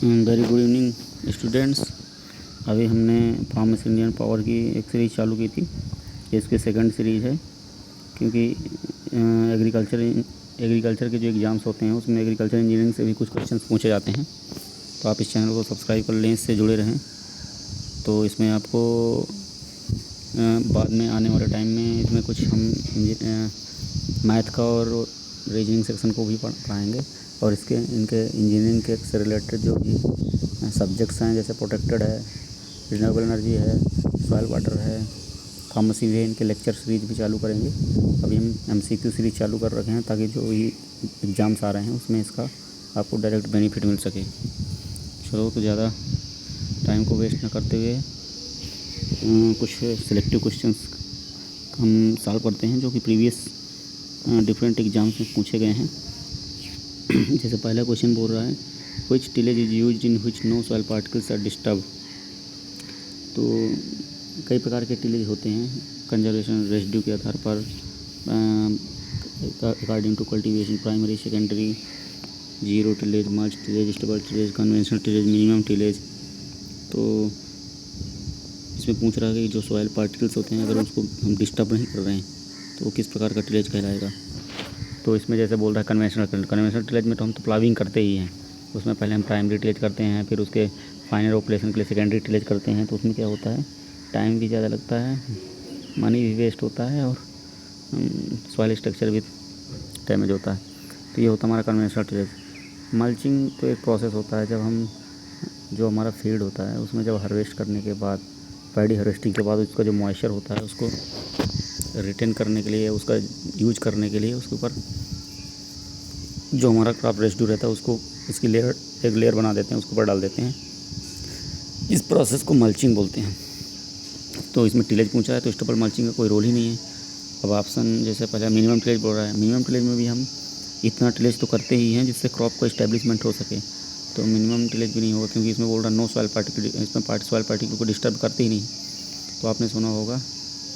Very good evening students. अभी हमने farmers Indian power की एक सीरीज़ चालू की थी। ये इसकी सेकंड सीरीज़ है, क्योंकि एग्रीकल्चर के जो एग्ज़ाम्स होते हैं उसमें एग्रीकल्चर इंजीनियरिंग से भी कुछ क्वेश्चंस पूछे जाते हैं। तो आप इस चैनल को सब्सक्राइब कर लें, इससे जुड़े रहें। तो इसमें आपको बाद में आने वाले टाइम में इसमें कुछ हम मैथ का और रीजनिंग सेक्शन को भी पढ़ाएंगे, और इनके इंजीनियरिंग के से रिलेटेड जो भी सब्जेक्ट्स हैं, जैसे प्रोटेक्टेड है, रिन्यूएबल एनर्जी है, सॉइल वाटर है, फार्मेसी भी है, इनके लेक्चर सीरीज भी चालू करेंगे। अभी हम MCQ सीरीज चालू कर रखे हैं, ताकि जो भी एग्ज़ाम्स आ रहे हैं उसमें इसका आपको डायरेक्ट बेनिफिट मिल सके। चलो, तो ज़्यादा टाइम को वेस्ट न करते हुए कुछ सिलेक्टिव क्वेश्चंस हम सॉल्व करते हैं, जो कि प्रीवियस डिफरेंट एग्ज़ाम्स में पूछे गए हैं। जैसे पहला क्वेश्चन बोल रहा है, which tillage is used in which no soil particles are disturb. तो कई प्रकार के टिलेज होते हैं कंजर्वेशन रेसिड्यू के आधार पर, according to cultivation, primary, secondary, zero tillage, mulch tillage, stable tillage, conventional tillage, minimum tillage. तो इसमें पूछ रहा है कि जो सॉइल पार्टिकल्स होते हैं, अगर उसको हम डिस्टर्ब नहीं कर रहे हैं तो वो किस प्रकार का टिलेज कहलाएगा। तो इसमें जैसे बोल रहा है कन्वेंशनल टिलेज में तो हम तो प्लाविंग करते ही हैं। उसमें पहले हम प्राइमरी टिलेज करते हैं, फिर उसके फाइनल ऑपरेशन के लिए सेकेंडरी टिलेज करते हैं। तो उसमें क्या होता है, टाइम भी ज़्यादा लगता है, मनी भी वेस्ट होता है, और सॉइल स्ट्रक्चर भी डैमेज होता है। तो ये होता है हमारा कन्वेंशनल टिलेज। मल्चिंग तो एक प्रोसेस होता है, जब हम जो हमारा फील्ड होता है उसमें जब हार्वेस्ट करने के बाद, पैडी हार्वेस्टिंग के बाद उसका जो मॉइस्चर होता है उसको रिटेन करने के लिए, उसका यूज करने के लिए उसके ऊपर जो हमारा क्रॉप रेसिड्यू रहता है उसको इसकी एक लेयर बना देते हैं, उसके ऊपर डाल देते हैं। इस प्रोसेस को मल्चिंग बोलते हैं। तो इसमें टिलेज पूछा है, तो स्टेबल मल्चिंग का कोई रोल ही नहीं है। अब ऑप्शन जैसे पहले मिनिमम टिलेज बोल रहा है, मिनिमम टिलेज में भी हम इतना टिलेज तो करते ही हैं जिससे क्रॉप का इस्टेब्लिशमेंट हो सके। तो मिनिमम टिलेज भी नहीं होगा, क्योंकि इसमें बोल रहा नो सॉइल पार्टिकल, इसमें सॉइल पार्टिकल को डिस्टर्ब करते ही नहीं। तो आपने सुना होगा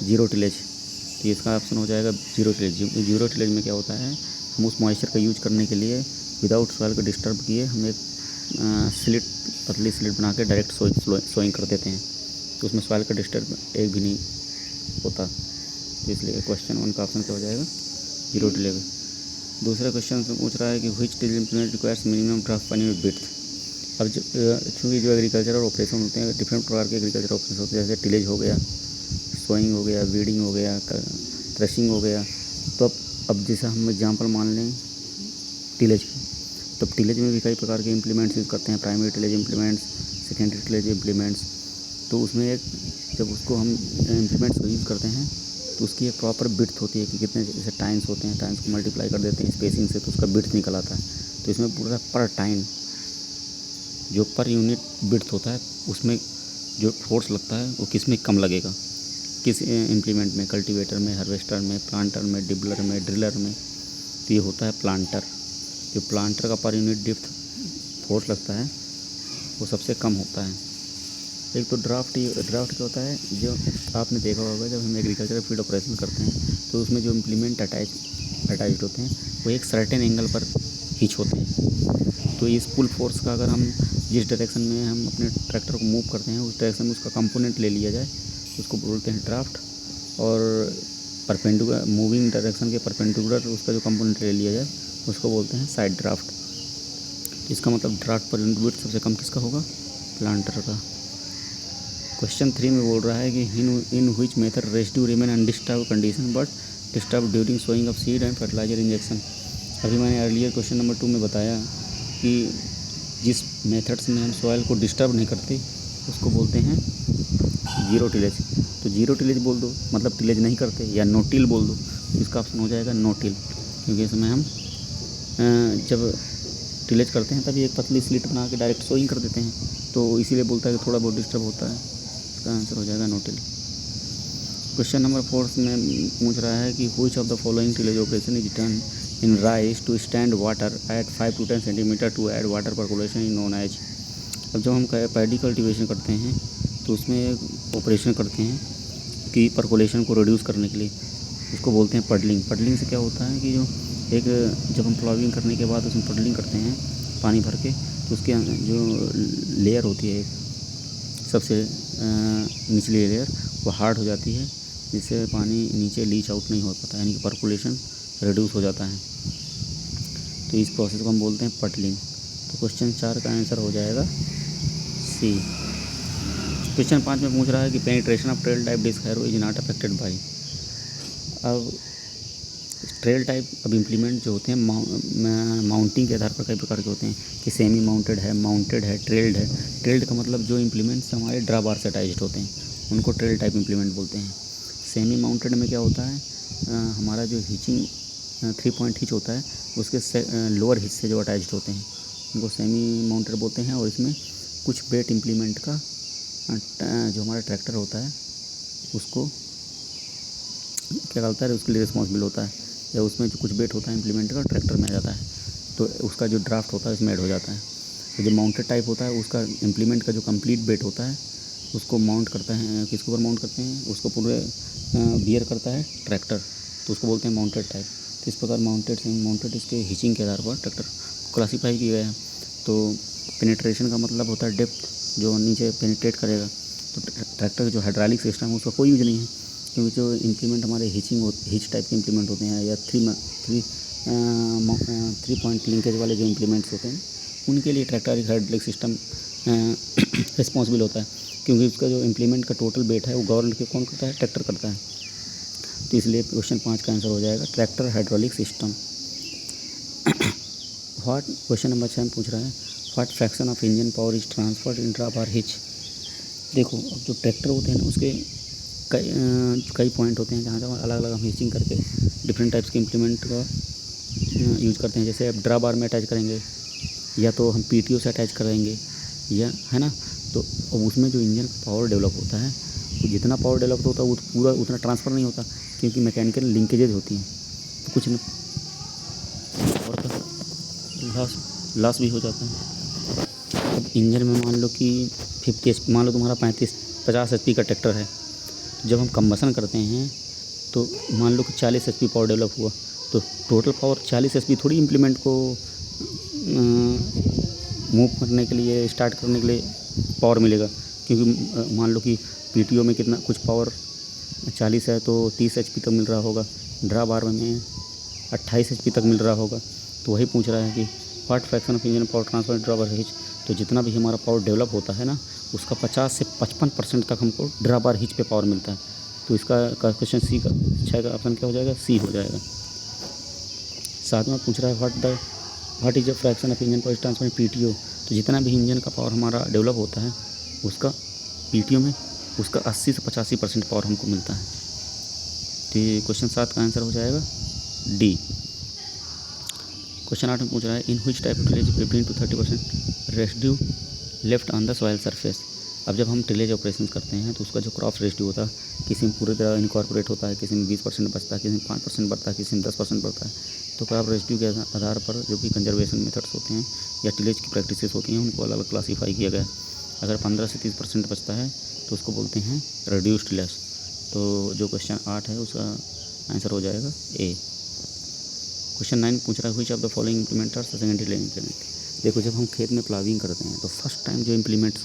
जीरो टिलेज, तो इसका ऑप्शन हो जाएगा जीरो टिलेज। जीरो टिलेज में क्या होता है, हम उस मॉइस्चर का यूज करने के लिए विदाउट सॉइल को डिस्टर्ब किए हम एक स्लिट, पतली स्लिट बना के डायरेक्ट सोइंग कर देते हैं। तो उसमें सॉइल का डिस्टर्ब एक भी नहीं होता। तो इसलिए क्वेश्चन 1 का ऑप्शन क्या हो जाएगा, जीरो टिलेज। दूसरा क्वेश्चन पूछ रहा है कि which tillage implement requires minimum draft per unit width. अब चूँकि जो एग्रीकल्चरल ऑपरेशन होते हैं, डिफरेंट प्रकार के एग्रीकल्चर ऑपरेशन होते हैं, जैसे टिलेज हो गया, सोइंग हो गया, वीडिंग हो गया, थ्रेशिंग हो गया। तो अब जैसा हम एग्जांपल मान लें टिलेज की, तो टिलेज में भी कई प्रकार के इम्प्लीमेंट्स यूज़ करते हैं, primary tillage implements, secondary tillage implements. तो उसमें एक जब उसको हम इम्प्लीमेंट्स को यूज़ करते हैं तो उसकी एक प्रॉपर बिड्थ होती है कि कितने जैसे टाइम्स होते हैं, टाइम्स को मल्टीप्लाई कर देते हैं स्पेसिंग से, तो उसका बिड्थ निकल आता है। तो इसमें पूरा पर टाइम जो पर यूनिट बिड्थ होता है उसमें जो फोर्स लगता है वो किस में कम लगेगा, किस इम्प्लीमेंट में, कल्टीवेटर में, हार्वेस्टर में, प्लांटर में, डिबलर में, ड्रिलर में। तो ये होता है प्लांटर। जो प्लांटर का पर यूनिट डिप्थ फोर्स लगता है वो सबसे कम होता है। एक तो ड्राफ्ट क्या होता है, जो आपने देखा होगा जब हम एग्रीकल्चर फील्ड ऑपरेशन करते हैं तो उसमें जो इम्प्लीमेंट अटैच्ड होते हैं वो एक सर्टेन एंगल पर हिच होते हैं। तो इस पुल फोर्स का अगर हम जिस डायरेक्शन में हम अपने ट्रैक्टर को मूव करते हैं उस डायरेक्शन में उसका कंपोनेंट ले लिया जाए, उसको बोलते हैं ड्राफ्ट। और परपेंडिकुलर मूविंग डायरेक्शन के परपेंडिकुलर उसका जो कंपोनेंट ले लिया जाए उसको बोलते हैं साइड ड्राफ्ट। इसका मतलब ड्राफ्ट पर यूनिट विड्थ सबसे कम किसका होगा, प्लांटर का। क्वेश्चन 3 में बोल रहा है कि in which method residue remain undisturb condition but disturb during sowing of seed and fertiliser injection. अभी मैंने अर्लियर क्वेश्चन नंबर 2 में बताया कि जिस मेथड्स में हम सॉइल को डिस्टर्ब नहीं करते उसको बोलते हैं जीरो टिलेज। तो जीरो टिलेज बोल दो मतलब टिलेज नहीं करते, या नो टिल बोल दो, इसका ऑप्शन हो जाएगा नो टिल। क्योंकि इसमें हम जब टिलेज करते हैं तभी एक पतली स्लिट बना के डायरेक्ट सोइंग कर देते हैं, तो इसीलिए बोलता है कि थोड़ा बहुत डिस्टर्ब होता है। इसका आंसर हो जाएगा नो टिल। क्वेश्चन नंबर 4 में पूछ रहा है कि which of the following tillage operation is done in rice to stand water at 5 to 10 centimetre to add water percolation in known age. अब जब हम पैडी कल्टीवेशन करते हैं तो उसमें एक ऑपरेशन करते हैं कि परकोलेशन को रिड्यूस करने के लिए, उसको बोलते हैं पडलिंग। पडलिंग से क्या होता है कि जब हम प्लाविंग करने के बाद उसमें पडलिंग करते हैं पानी भर के, तो उसके जो लेयर होती है सबसे निचली लेयर वो हार्ड हो जाती है, जिससे पानी नीचे लीच आउट नहीं हो पाता, यानी कि पर्कुलेशन रिड्यूस हो जाता है। तो इस प्रोसेस को हम बोलते हैं पटलिंग। तो क्वेश्चन 4 का आंसर हो जाएगा सी। क्वेश्चन 5 में पूछ रहा है कि penetration of trail type disc harrow is not affected by. अब ट्रेल टाइप अब इम्प्लीमेंट जो होते हैं माउंटिंग के आधार पर कई प्रकार के होते हैं कि सेमी माउंटेड है, माउंटेड है, ट्रेल्ड है। ट्रेल्ड का मतलब जो इम्प्लीमेंट्स हमारे ड्रा बार से अटैच्ड होते हैं उनको ट्रेल टाइप इम्प्लीमेंट बोलते हैं। सेमी माउंटेड में क्या होता है, हमारा जो हिचिंग 3 पॉइंट हिच होता है उसके लोअर हिच से जो अटैच्ड होते हैं उनको सेमी माउंटेड बोलते हैं। और इसमें कुछ वेट इम्प्लीमेंट का जो हमारा ट्रैक्टर होता है उसको क्या करता है, उसके लिए रिस्पॉन्सिबल होता है, या उसमें जो कुछ वेट होता है इम्प्लीमेंट का ट्रैक्टर में आ जाता है, तो उसका जो ड्राफ्ट होता है इसमें ऐड हो जाता है। तो जो माउंटेड टाइप होता है उसका इम्प्लीमेंट का जो कंप्लीट वेट होता है उसको माउंट करता है, किसके ऊपर माउंट करते हैं, उसको पूरे बियर करता है ट्रैक्टर, तो उसको बोलते हैं माउंटेड टाइप। तो इस प्रकार माउंटेड सेमी माउंटेड इसके हिचिंग के आधार पर ट्रैक्टर क्लासीफाई किया गया है। तो पेनिट्रेशन का मतलब होता है डेप्थ, जो नीचे पेनिट्रेट करेगा। तो ट्रैक्टर का जो हाइड्रोलिक सिस्टम है उसका कोई यूज नहीं है, क्योंकि जो इम्प्लीमेंट हमारे हिच टाइप के इम्प्लीमेंट होते हैं या थ्री पॉइंट लिंकेज वाले जो इम्प्लीमेंट्स होते हैं उनके लिए ट्रैक्टर हाइड्रोलिक सिस्टम रिस्पॉन्सिबल होता है, क्योंकि उसका जो इम्प्लीमेंट का टोटल वेट है वो गवर्न के कौन करता है, ट्रैक्टर करता है। तो इसलिए क्वेश्चन 5 का आंसर हो जाएगा tractor hydraulic system. Question number 6 में पूछ रहा है what fraction of engine power is transferred in draw bar hitch. देखो अब जो ट्रैक्टर होते हैं ना उसके कई पॉइंट होते हैं जहाँ जहाँ अलग अलग हम हिचिंग करके डिफरेंट टाइप्स के इम्प्लीमेंट का यूज़ करते हैं। जैसे अब ड्रा बार में अटैच करेंगे या तो हम पीटीओ से अटैच करेंगे, या है ना, तो अब उसमें जो इंजन का पावर डेवलप होता है तो जितना पावर डेवलप होता है वो पूरा उतना ट्रांसफ़र नहीं होता, क्योंकि मैकेनिकल लिंकेजेज होती हैं, तो कुछ न और का लॉस भी हो जाता है। अब इंजन में मान लो कि 50 मान लो तुम्हारा 50 HP का ट्रैक्टर है, जब हम कंबसन करते हैं तो मान लो कि 40 HP पावर डेवलप हुआ, तो टोटल पावर 40 HP थोड़ी इम्प्लीमेंट को मूव करने के लिए, स्टार्ट करने के लिए पावर मिलेगा, क्योंकि मान लो कि पीटीओ में कितना कुछ पावर 40 है तो 30 HP तक मिल रहा होगा, ड्रा बार में 28 HP तक मिल रहा होगा। तो वही पूछ रहा है कि what fraction of engine power transfer draw bar hitch. तो जितना भी हमारा पावर डेवलप होता है ना उसका 50 से 55% तक हमको ड्रा बार हिच पे पावर मिलता है। तो इसका क्वेश्चन सी का 6 का ऑप्शन क्या हो जाएगा, सी हो जाएगा। साथ में पूछ रहा है what is the fraction of engine power transfer PTO. तो जितना भी इंजन का पावर हमारा डेवलप होता है उसका पीटीओ में उसका 80 से 85% पावर हमको मिलता है। तो ये क्वेश्चन 7 का आंसर हो जाएगा डी। क्वेश्चन 8 में पूछ रहा है in which type of tillage 15 to 30% residue left on the soil surface. अब जब हम टिलेज ऑपरेशन करते हैं तो उसका जो क्रॉप रेसिड्यू होता है किसी में पूरी तरह इनकॉर्पोरेट होता है, किसी में 20% बचता है, किसी में 5% बढ़ता है, किसी में 10% बढ़ता है। तो क्रॉप रेसिड्यू के आधार पर जो भी कंजर्वेशन मेथड्स होते हैं या टिलेज की प्रैक्टिसेस होती हैं उनको अलग अलग क्लासीफाई किया गया है। अगर 15 से 30% बचता है तो उसको बोलते हैं रिड्यूस्ड लेस। तो जो क्वेश्चन 8 है उसका आंसर हो जाएगा ए। क्वेश्चन 9 पूछ रहा है which of the following implement are secondary implement. देखो जब हम खेत में प्लाविंग करते हैं तो फर्स्ट टाइम जो इम्प्लीमेंट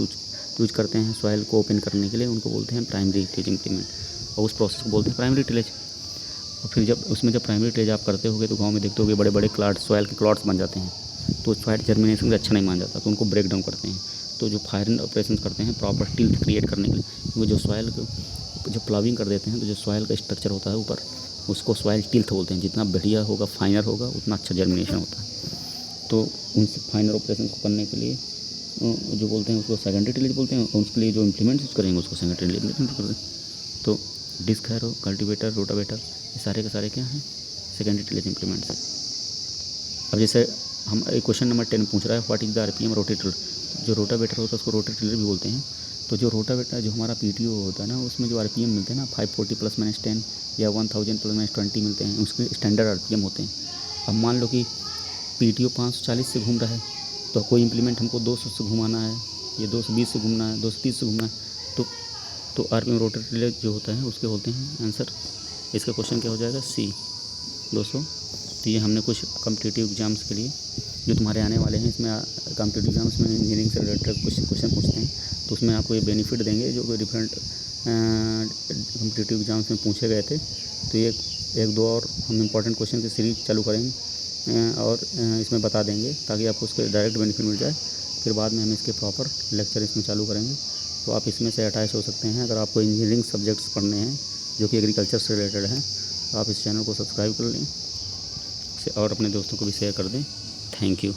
यूज करते हैं सॉइल को ओपन करने के लिए उनको बोलते हैं प्राइमरी टिलेज इम्प्लीमेंट, और उस प्रोसेस को बोलते हैं प्राइमरी टिलेज। और फिर जब प्राइमरी टिलेज आप करते होगे तो गाँव में देखते होगे बड़े बड़े क्लाट सॉइल के क्लॉट्स बन जाते हैं, तो सॉइल जर्मिनेशन से अच्छा नहीं मान जाता, तो उनको ब्रेक डाउन करते हैं। तो जो फायर ऑपरेशन करते हैं प्रॉपर टिल्थ क्रिएट करने के लिए, क्योंकि जो सॉइल को जब प्लाविंग कर देते हैं तो जो सॉइल का स्ट्रक्चर होता है ऊपर उसको सॉइल टिल्थ बोलते हैं। जितना बढ़िया होगा फाइनर होगा उतना अच्छा जर्मिनेशन होता है। तो उनसे फाइनर ऑपरेशन को करने के लिए जो बोलते हैं उसको सेकेंडरी टिलेज बोलते हैं, और उसके लिए जो इम्प्लीमेंट्स यूज करेंगे उसको सेकेंडरी टिलेज करते हैं। तो डिस्क हैरो, कल्टीवेटर, रोटावेटर ये सारे के सारे क्या हैं, सेकेंडरी टिलेज इम्प्लीमेंट्स हैं। अब जैसे हम क्वेश्चन नंबर 10 पूछ रहा है what is the RPM rotator. जो रोटावेटर होता है उसको रोटेटर भी बोलते हैं। तो जो रोटावेटर जो हमारा पीटीओ होता है ना उसमें जो आरपीएम मिलते हैं ना 540 ± 10 या 1000 ± 20 मिलते हैं, उसके स्टैंडर्ड आरपीएम होते हैं। अब मान लो कि पीटीओ 540 से घूम रहा है तो कोई इम्प्लीमेंट हमको 200 से घुमाना है, या 220 से घूमना है, 230 से घूमना है, तो आरपीएम रोटेटर जो होता है उसके बोलते हैं आंसर। इसका क्वेश्चन क्या हो जाएगा, सी 230। तो ये हमने कुछ कॉम्पिटिटिव एग्ज़ाम्स के लिए जो तुम्हारे आने वाले हैं, इसमें कॉम्पिटिटिव एग्ज़ाम्स में इंजीनियरिंग से रिलेटेड कुछ क्वेश्चन पूछते हैं, तो उसमें आपको ये बेनिफिट देंगे जो डिफरेंट कॉम्पिटिटिव एग्ज़ाम्स में पूछे गए थे। तो ये एक दो और हम इम्पोर्टेंट क्वेश्चन की सीरीज चालू करेंगे और इसमें बता देंगे ताकि आपको उसके डायरेक्ट बेनिफिट मिल जाए। फिर बाद में हम इसके प्रॉपर लेक्चर इसमें चालू करेंगे, तो आप इसमें से अटैच हो सकते हैं। अगर आपको इंजीनियरिंग सब्जेक्ट्स पढ़ने हैं जो कि एग्रीकल्चर से रिलेटेड हैं, तो आप इस चैनल को सब्सक्राइब कर लें और अपने दोस्तों को भी शेयर कर दें। Thank you.